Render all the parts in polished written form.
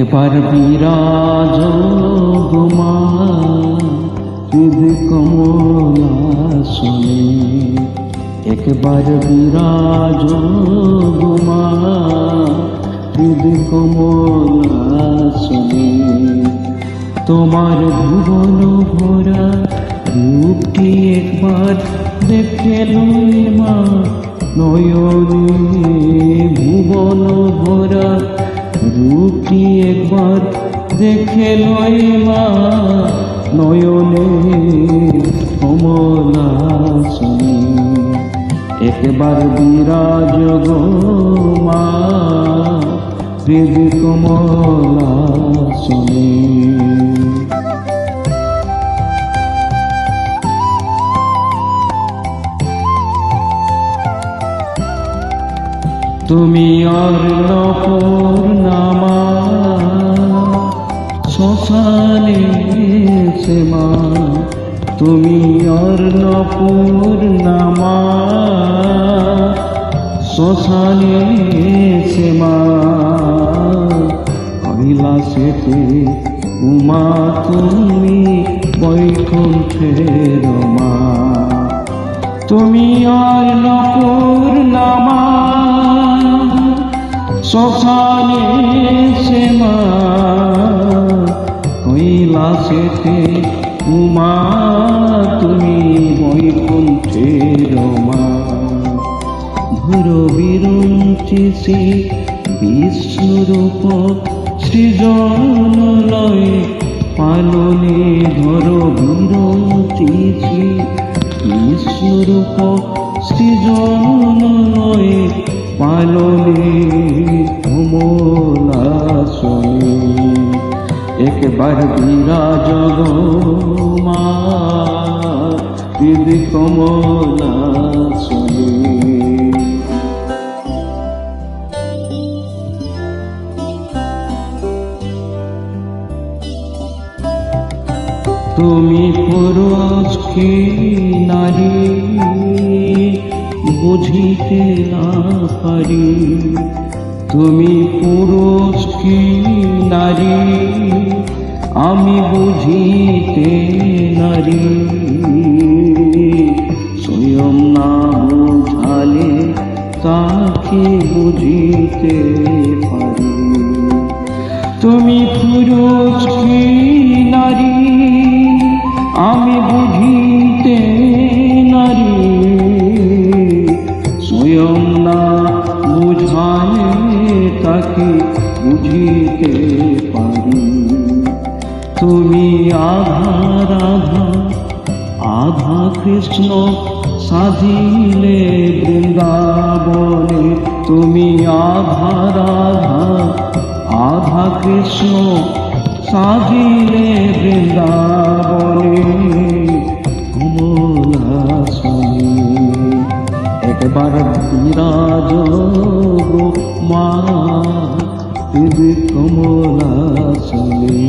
একবার বিরাজ গোমা হৃদ কমলাসনে, একবার বিরাজ গোমা হৃদ কমলাসনে। তোমার ভুবন ভরা রূপটি একবার দেখে লই মা নয়নে, ভুবন ভরা রূপটি একবার দেখে লই মা নয়নে কমলাসনে। একবার বিরাজ গো মা হৃদ কমলাসনে। তুমি অর্ণপূর্ণামা শ্মশানে মা, তুমি অর্ণপূর্ণামা শ্মশানে মা। কৈলাসেতে উমা তুমি বৈকুণ্ঠের মা, তুমি অর্ণপূর্ণামা শ্মশানে মা। কৈলাসেতে উমা তুমি বৈকুণ্ঠের মা। ধর বিরঞ্চিসি বিষ্ণুরূপ সৃজন লয় পালনে, ধর বিরঞ্চিসি বিষ্ণুরূপ সৃজন লয় পালনে কমলাসনে। একবার বিরাজ গো মা হৃদ কমলাসনে। তুমি পুরুষ কি নারী বুঝিতে না পারি, তুমি পুরুষ কি নারী আমি বুঝিতে নারী। স্বয়ং না বুঝালে তাকে বুঝিতে পারি। তুমি পুরুষ কি নারী আমি বুঝিতে নারী, স্বয়ং না বুঝালে তাকে বুঝিতে পারি। তুমি আধা রাধা আধা কৃষ্ণ সাজিলে বৃন্দাবনে, তুমি আধা রাধা আধা কৃষ্ণ সাজিলে বৃন্দাবনে কমলাসনে। একবার বিরাজ গো মা হৃদ কমলাসনে।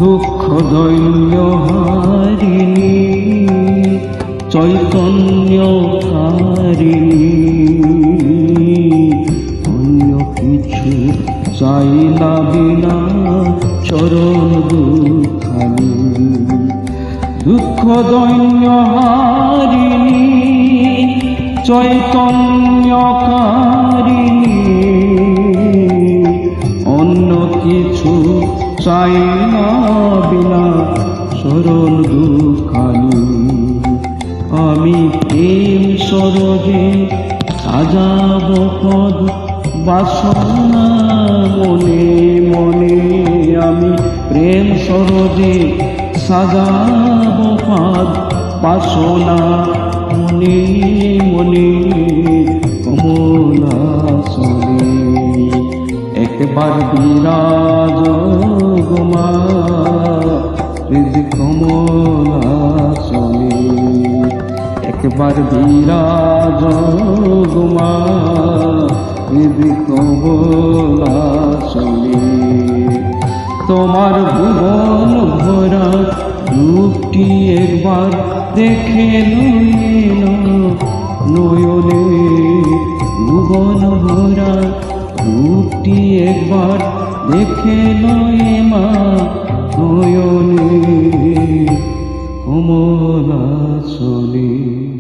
দুঃখ দৈন্য হারিণী চৈতন্যকারিণী, অন্য কিছু চাই না বিনা চরণ দুখানি। দুঃখ দৈন্য হারিণী চৈতন্যকারিণী, অন্য কিছু চাই না বিনা চরণ দুখানি। আমি প্রেম সরোজে সাজাব পদ বাসনা মনে মনে, আমি প্রেম সরোজে সাজাব পদ বাসনা মনে মনে কমলাসনে। একবার বিরাজ গো মা হৃদ কমলাসনে। একবার বিরাজ গো মা হৃদ কমলাসনে। তোমার ভুবন ভরা রূপটি একবার দেখে নয়ন নয়নে ভুবন ভরা রূপটি একবার দেখে নয় মা নয়নে কমলা চলে।